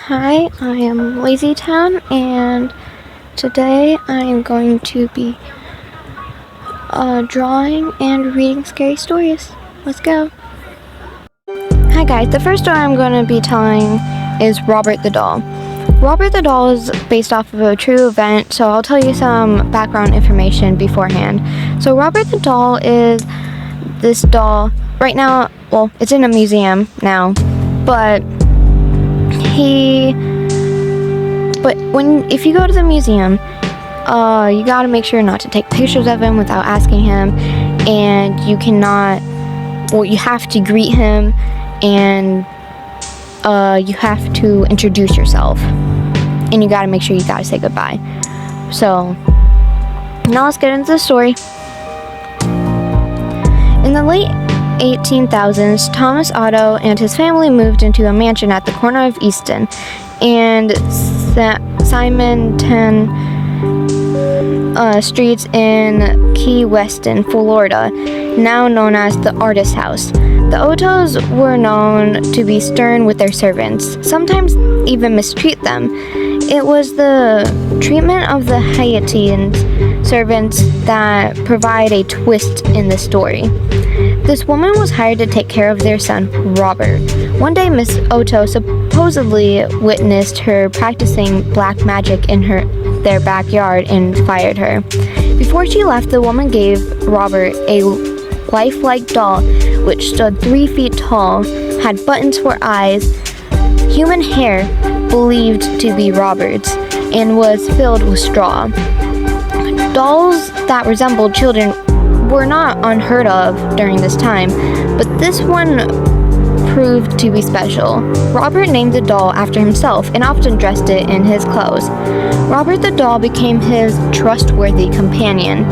Hi, I am LazyTown, and today I am going to be drawing and reading scary stories. Let's go. Hi guys, the first story I'm going to be telling is Robert the Doll. Robert the Doll is based off of a true event, so I'll tell you some background information beforehand. So Robert the Doll is this doll, right now, well, it's in a museum now, but if you go to the museum, you gotta make sure not to take pictures of him without asking him, and you have to greet him, and you have to introduce yourself, and you gotta make sure you gotta say goodbye. So now let's get into the story. In the late 18,000s, Thomas Otto and his family moved into a mansion at the corner of Easton and Simonton streets in Key Weston, Florida, now known as the Artist House. The Ottos were known to be stern with their servants, sometimes even mistreat them. It was the treatment of the Haitian servants that provide a twist in the story. This woman was hired to take care of their son, Robert. One day, Miss Otto supposedly witnessed her practicing black magic in their backyard and fired her. Before she left, the woman gave Robert a lifelike doll which stood 3 feet tall, had buttons for eyes, human hair believed to be Robert's, and was filled with straw. Dolls that resembled children were not unheard of during this time, but this one proved to be special. Robert named the doll after himself and often dressed it in his clothes. Robert the doll became his trustworthy companion.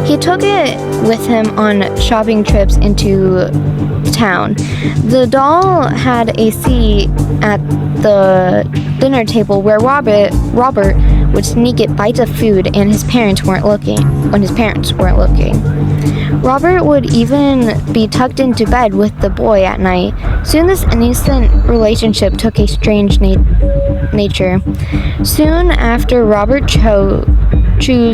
He took it with him on shopping trips into town. The doll had a seat at the dinner table where Robert would sneak it bites of food when his parents weren't looking. Robert would even be tucked into bed with the boy at night. Soon this innocent relationship took a strange nature. Soon after, Robert chose to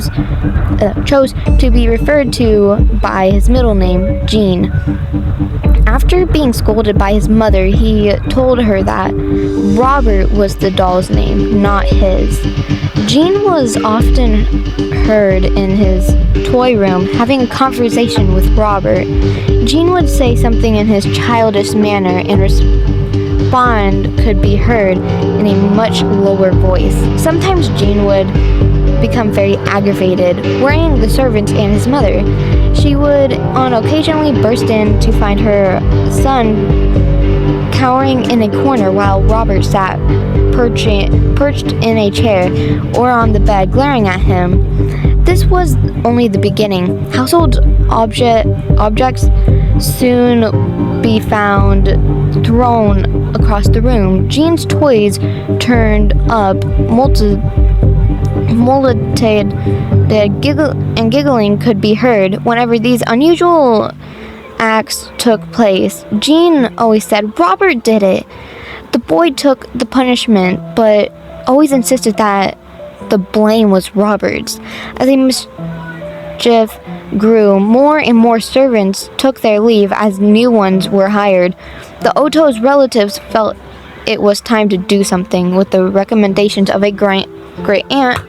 be referred to by his middle name, Jean. After being scolded by his mother, he told her that Robert was the doll's name, not his. Jean was often heard in his toy room having a conversation with Robert. Jean would say something in his childish manner, and respond could be heard in a much lower voice. Sometimes Jean would become very aggravated, worrying the servants and his mother. She would occasionally burst in to find her son cowering in a corner while Robert sat perched in a chair or on the bed glaring at him. This was only the beginning. Household objects soon be found thrown across the room. Jean's toys turned up, molted, and giggling could be heard whenever these unusual acts took place. Jean always said Robert did it. The boy took the punishment, but always insisted that the blame was Robert's. As the mischief grew, more and more servants took their leave as new ones were hired. The Otto's relatives felt it was time to do something. With the recommendations of a great aunt,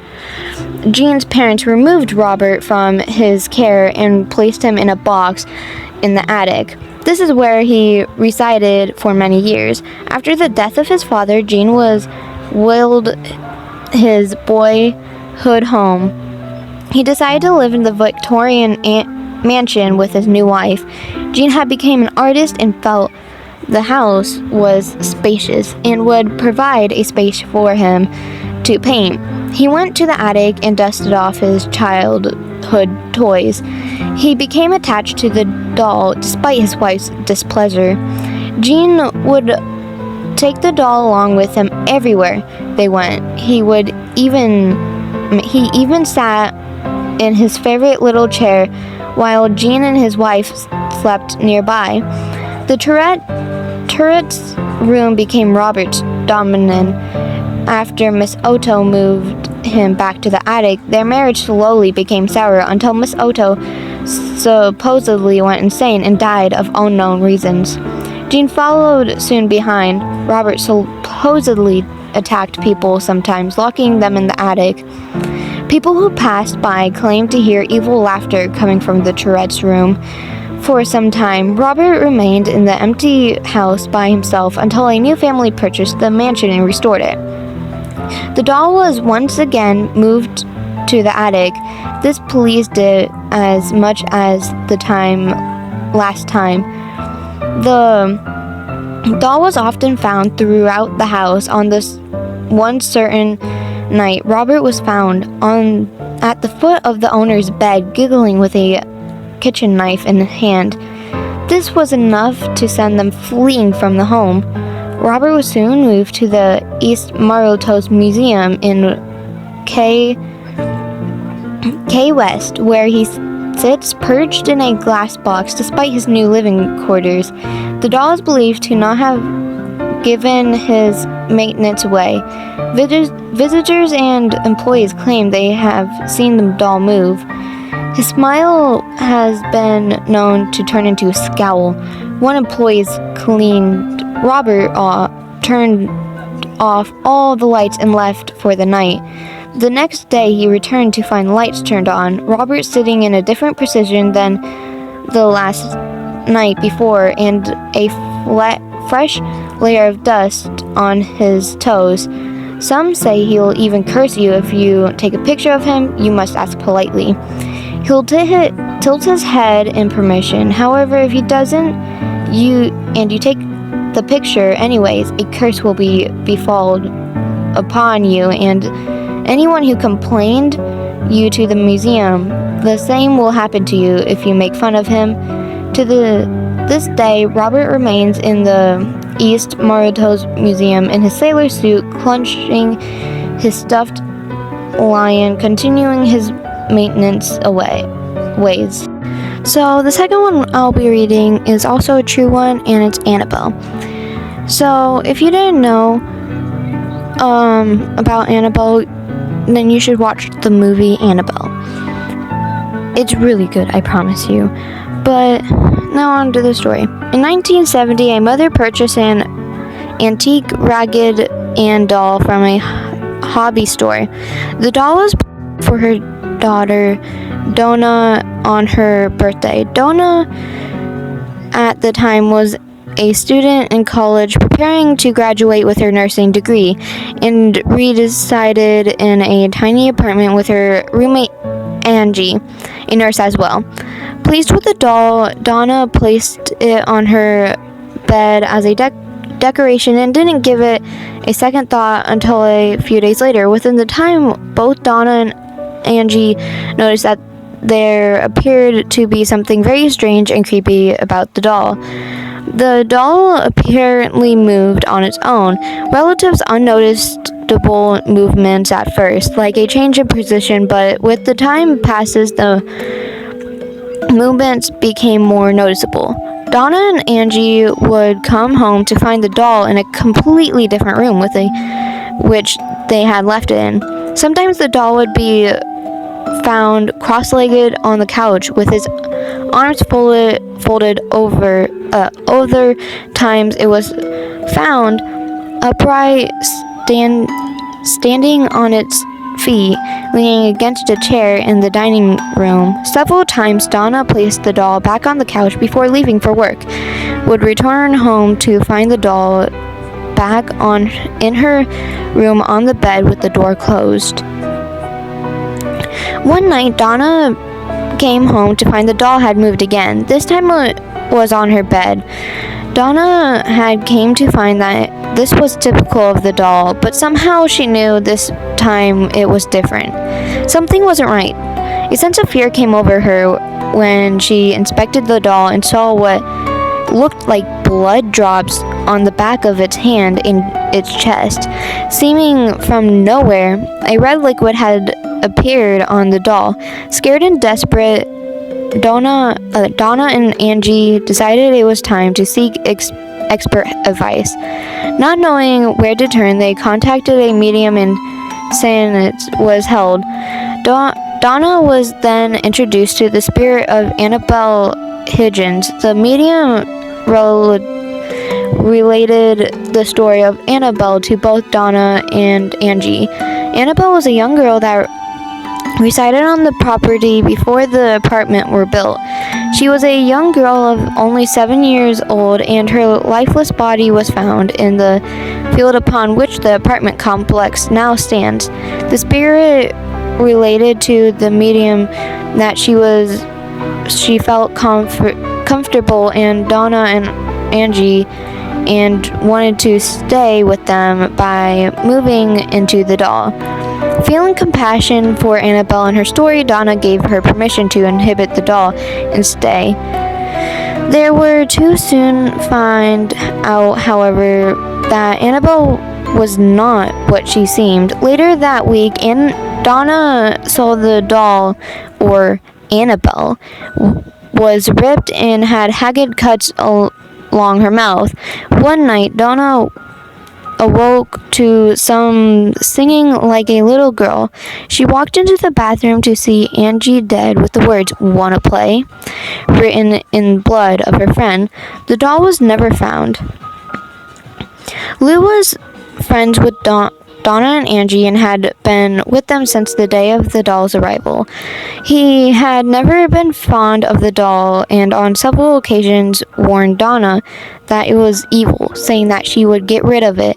Jean's parents removed Robert from his care and placed him in a box in the attic. This is where he resided for many years. After the death of his father, Jean was willed his boyhood home. He decided to live in the Victorian mansion with his new wife. Jean had become an artist and felt the house was spacious and would provide a space for him to paint. He went to the attic and dusted off his childhood toys. He became attached to the doll despite his wife's displeasure. Jean would take the doll along with him everywhere they went. He even sat in his favorite little chair while Jean and his wife slept nearby. The turret's room became Robert's dominant. After Miss Otto moved him back to the attic, their marriage slowly became sour until Miss Otto supposedly went insane and died of unknown reasons. Jean followed soon behind. Robert supposedly attacked people sometimes, locking them in the attic. People who passed by claimed to hear evil laughter coming from the Tourette's room. For some time, Robert remained in the empty house by himself until a new family purchased the mansion and restored it. The doll was once again moved to the attic. This pleased it as much as the last time. The doll was often found throughout the house. On this one certain night, Robert was found at the foot of the owner's bed, giggling with a kitchen knife in hand. This was enough to send them fleeing from the home. Robert was soon moved to the East Marotos Museum in Key West, where he sits perched in a glass box despite his new living quarters. The doll is believed to not have given his maintenance away. Visitors and employees claim they have seen the doll move. His smile has been known to turn into a scowl. One employee claimed Robert turned off all the lights and left for the night. The next day he returned to find lights turned on, Robert sitting in a different position than the last night before, and a fresh layer of dust on his toes. Some say he'll even curse you if you take a picture of him. You must ask politely. He'll tilt his head in permission. However, if he doesn't, you take the picture anyways, a curse will be befalled upon you and anyone who complained you to the museum. The same will happen to you if you make fun of him. To this day, Robert remains in the East Marotos Museum in his sailor suit, clutching his stuffed lion, continuing his maintenance ways. So the second one I'll be reading is also a true one, and it's Annabelle. So if you didn't know about Annabelle, then you should watch the movie Annabelle. It's really good, I promise you. But now on to the story. In 1970, a mother purchased an antique Ragged Ann doll from a hobby store. The doll was for her daughter Donna on her birthday. Donna at the time was a student in college preparing to graduate with her nursing degree and resided in a tiny apartment with her roommate Angie, a nurse as well. Pleased with the doll, Donna placed it on her bed as a decoration and didn't give it a second thought until a few days later. Within the time, both Donna and Angie noticed that there appeared to be something very strange and creepy about the doll. The doll apparently moved on its own. Relatives unnoticeable movements at first, like a change in position, but with the time passes, the movements became more noticeable. Donna and Angie would come home to find the doll in a completely different room with which they had left it in. Sometimes the doll would be found cross-legged on the couch with his arms folded over. Other times it was found upright, standing on its feet, leaning against a chair in the dining room. Several times Donna placed the doll back on the couch before leaving for work, would return home to find the doll back in her room on the bed with the door closed. One night, Donna came home to find the doll had moved again. This time it was on her bed. Donna had came to find that this was typical of the doll, but somehow she knew this time it was different. Something wasn't right. A sense of fear came over her when she inspected the doll and saw what looked like blood drops on the back of its hand in its chest. Seeming from nowhere, a red liquid had appeared on the doll. Scared and desperate, Donna and Angie decided it was time to seek expert advice. Not knowing where to turn, they contacted a medium in Sanet was held. Donna was then introduced to the spirit of Annabelle Higgins. The medium related the story of Annabelle to both Donna and Angie. Annabelle was a young girl that resided on the property before the apartment were built. She was a young girl of only 7 years old, and her lifeless body was found in the field upon which the apartment complex now stands. The spirit related to the medium that she felt comfortable and Donna and Angie and wanted to stay with them by moving into the doll. Feeling compassion for Annabelle and her story, Donna gave her permission to inhabit the doll and stay. They were to soon find out, however, that Annabelle was not what she seemed. Later that week, Donna saw the doll, or Annabelle, was ripped and had haggard cuts along her mouth. One night, Donna awoke to some singing like a little girl. She walked into the bathroom to see Angie dead with the words, "Wanna play?" written in blood of her friend. The doll was never found. Lou was friends with Donna and Angie and had been with them since the day of the doll's arrival. He had never been fond of the doll and on several occasions warned Donna that it was evil, saying that she should get rid of it.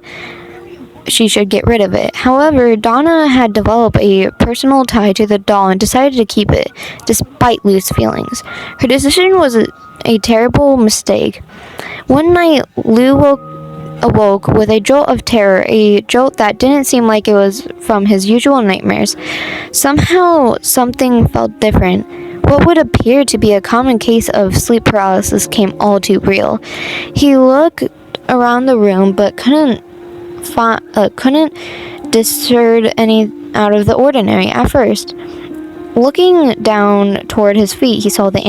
However, Donna had developed a personal tie to the doll and decided to keep it, despite Lou's feelings. Her decision was a terrible mistake. One night, Lou awoke with a jolt of terror, a jolt that didn't seem like it was from his usual nightmares. Somehow, something felt different. What would appear to be a common case of sleep paralysis came all too real. He looked around the room but couldn't discern any out of the ordinary at first. Looking down toward his feet, he saw the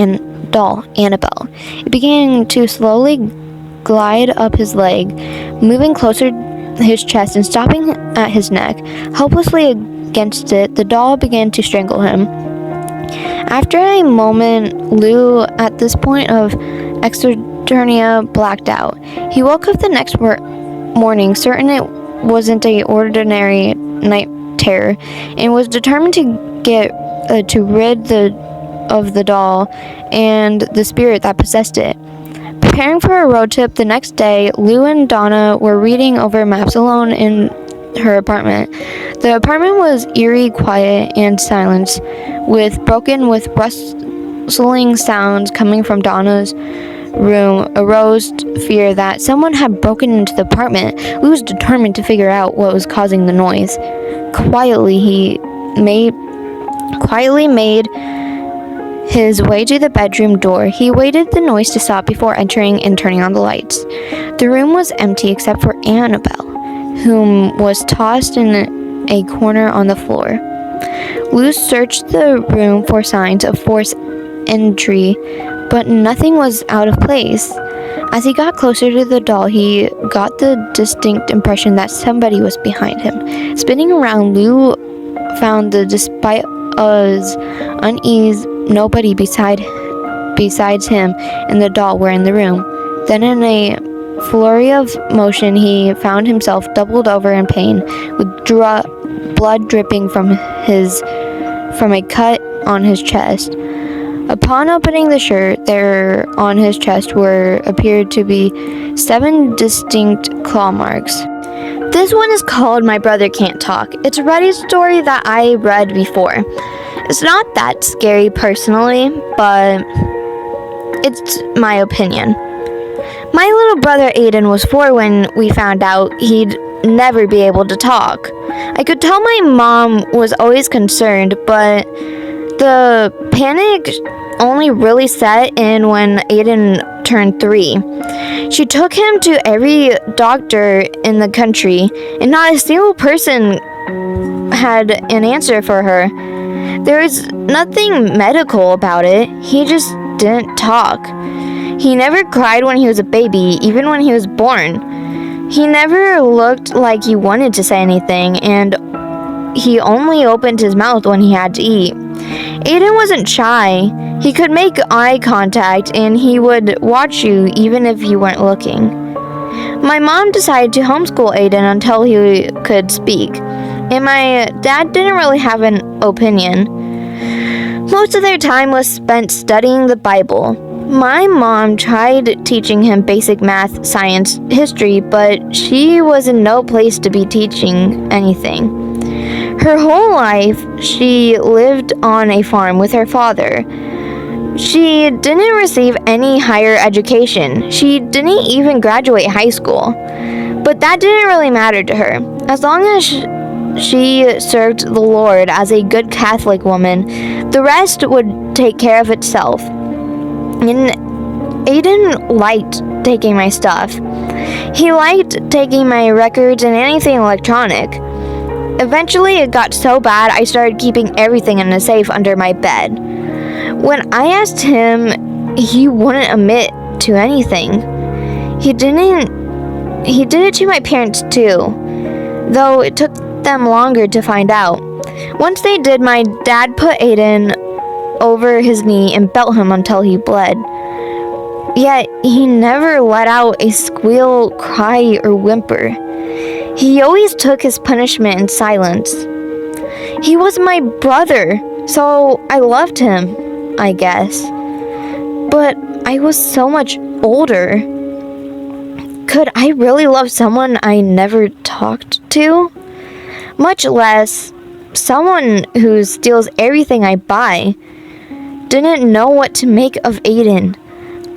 doll, Annabelle. It began to slowly glide up his leg, moving closer to his chest and stopping at his neck. Helplessly against it, the doll began to strangle him. After a moment, Lou, at this point of externia, blacked out. He woke up the next morning, certain it wasn't an ordinary night terror, and was determined to get rid of the doll and the spirit that possessed it. Preparing for a road trip the next day, Lou and Donna were reading over maps alone in her apartment. The apartment was eerie, quiet, and silent, with rustling sounds coming from Donna's room. Aroused fear that someone had broken into the apartment. Lou was determined to figure out what was causing the noise. Quietly made his way to the bedroom door. He waited the noise to stop before entering and turning on the lights. The room was empty except for Annabelle, whom was tossed in a corner on the floor. Lou searched the room for signs of forced entry, but nothing was out of place. As he got closer to the doll, he got the distinct impression that somebody was behind him. Spinning around, Lou found that despite his unease, nobody besides him and the doll were in the room. Then in a flurry of motion, he found himself doubled over in pain, with blood dripping from a cut on his chest. Upon opening the shirt, there on his chest appeared to be 7 distinct claw marks. This one is called My Brother Can't Talk. It's a Reddit story that I read before. It's not that scary personally, but it's my opinion. My little brother Aiden was 4 when we found out he'd never be able to talk. I could tell my mom was always concerned, but the panic only really set in when Aiden turned 3. She took him to every doctor in the country, and not a single person had an answer for her. There was nothing medical about it. He just didn't talk. He never cried when he was a baby, even when he was born. He never looked like he wanted to say anything, and he only opened his mouth when he had to eat. Aiden wasn't shy. He could make eye contact, and he would watch you even if you weren't looking. My mom decided to homeschool Aiden until he could speak, and my dad didn't really have an opinion. Most of their time was spent studying the Bible. My mom tried teaching him basic math, science, history, but she was in no place to be teaching anything. Her whole life, she lived on a farm with her father. She didn't receive any higher education. She didn't even graduate high school. But that didn't really matter to her. As long as she served the Lord as a good Catholic woman, the rest would take care of itself. And Aiden liked taking my stuff. He liked taking my records and anything electronic. Eventually, it got so bad I started keeping everything in a safe under my bed. When I asked him, he wouldn't admit to anything. He did it to my parents too, though it took them longer to find out. Once they did, my dad put Aiden over his knee and belt him until he bled. Yet, he never let out a squeal, cry, or whimper. He always took his punishment in silence. He was my brother, so I loved him, I guess. But I was so much older. Could I really love someone I never talked to? Much less someone who steals everything I buy. Didn't know what to make of Aiden.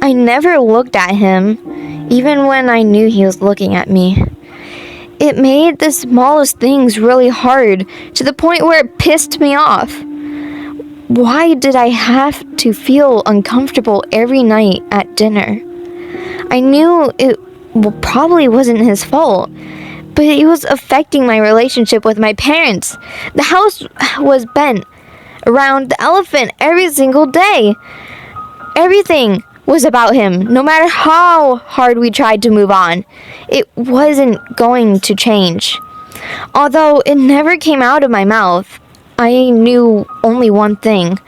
I never looked at him, even when I knew he was looking at me. It made the smallest things really hard, to the point where it pissed me off. Why did I have to feel uncomfortable every night at dinner? I knew it probably wasn't his fault, but it was affecting my relationship with my parents. The house was bent around the elephant every single day. Everything was about him. No matter how hard we tried to move on, it wasn't going to change. Although it never came out of my mouth, I knew only one thing.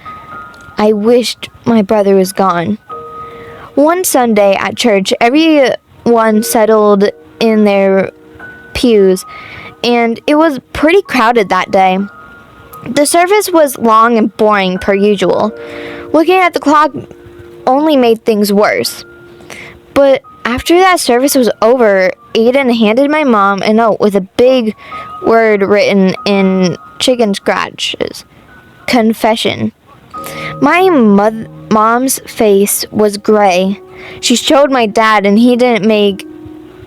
I wished my brother was gone. One Sunday at church, everyone settled in their pews, and it was pretty crowded that day. The service was long and boring per usual. Looking at the clock only made things worse. But after that service was over, Aiden handed my mom a note with a big word written in chicken scratches. Confession. My mom's face was gray. She showed my dad, and he didn't make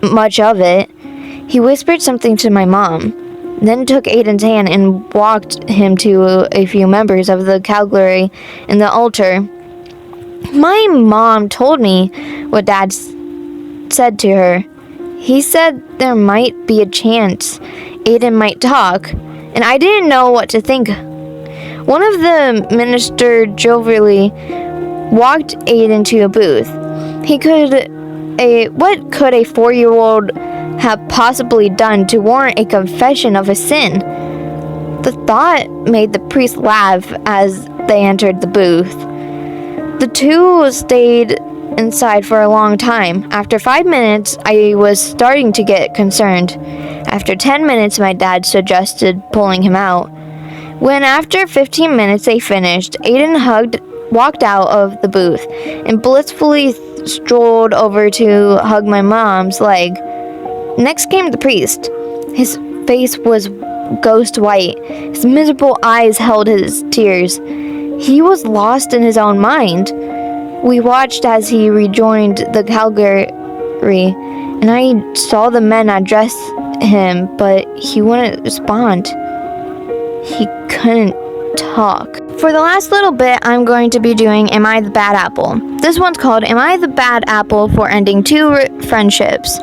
much of it. He whispered something to my mom, then took Aiden's hand and walked him to a few members of the Calvary and the altar. My mom told me what Dad said to her. He said there might be a chance Aiden might talk, and I didn't know what to think. One of the ministers jovially walked Aiden to a booth. What could a 4-year-old have possibly done to warrant a confession of a sin? The thought made the priest laugh as they entered the booth. The two stayed inside for a long time. After 5 minutes, I was starting to get concerned. After 10 minutes, my dad suggested pulling him out. When after 15 minutes they finished, Aiden walked out of the booth and blissfully strolled over to hug my mom's leg. Next came the priest. His face was ghost white. His miserable eyes held his tears. He was lost in his own mind. We watched as he rejoined the Calvary, and I saw the men address him, but he wouldn't respond. He couldn't talk. For the last little bit, I'm going to be doing Am I the Bad Apple? This one's called Am I the Bad Apple for Ending Two Friendships?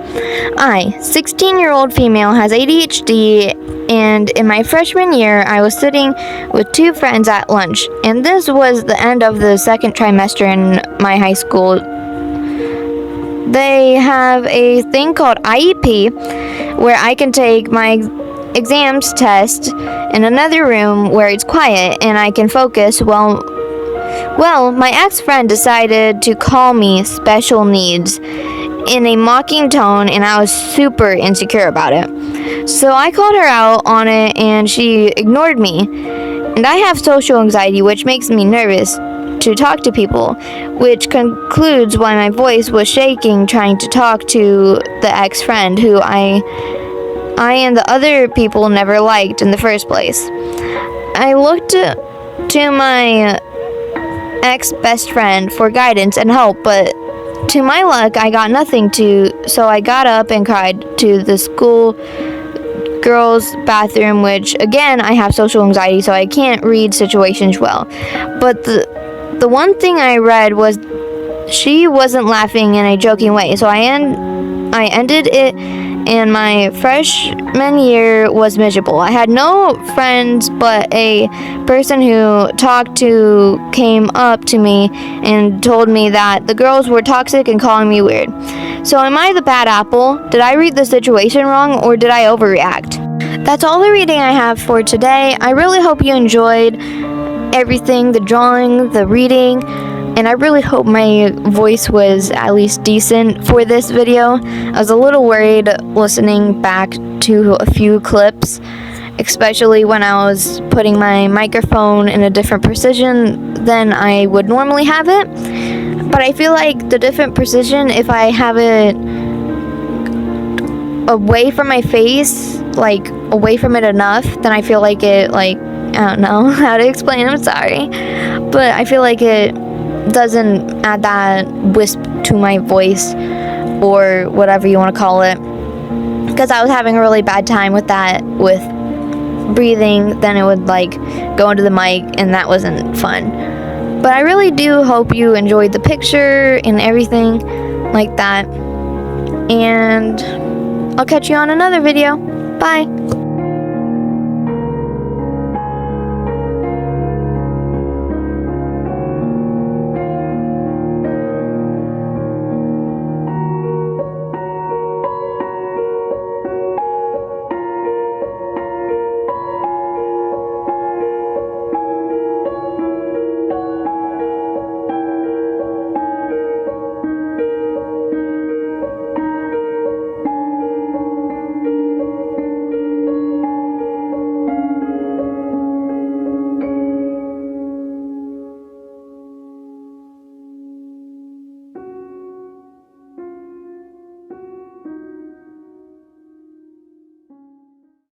I, 16-year-old female, has ADHD, and in my freshman year, I was sitting with two friends at lunch, and this was the end of the second trimester in my high school. They have a thing called IEP, where I can take my exams test in another room where it's quiet and I can focus. Well, my ex-friend decided to call me special needs in a mocking tone, and I was super insecure about it. So I called her out on it and she ignored me. And I have social anxiety, which makes me nervous to talk to people, which concludes why my voice was shaking trying to talk to the ex-friend who I and the other people never liked in the first place. I looked to my ex-best friend for guidance and help, but to my luck, I got nothing so I got up and cried to the school girls' bathroom, which again, I have social anxiety, so I can't read situations well. But the one thing I read was she wasn't laughing in a joking way, so I ended it, and my freshman year was miserable. I had no friends, but a person who talked to came up to me and told me that the girls were toxic and calling me weird. So am I the bad apple? Did I read the situation wrong, or did I overreact? That's all the reading I have for today. I really hope you enjoyed everything, the drawing, the reading, and I really hope my voice was at least decent for this video. I was a little worried listening back to a few clips, especially when I was putting my microphone in a different precision than I would normally have it. But I feel like the different precision, if I have it away from my face, like away from it enough, then I feel like it, like, I don't know how to explain, I'm sorry, but I feel like it doesn't add that wisp to my voice, or whatever you want to call it, because I was having a really bad time with that, with breathing. Then it would like go into the mic, and that wasn't fun. But I really do hope you enjoyed the picture and everything like that, and I'll catch you on another video. Bye.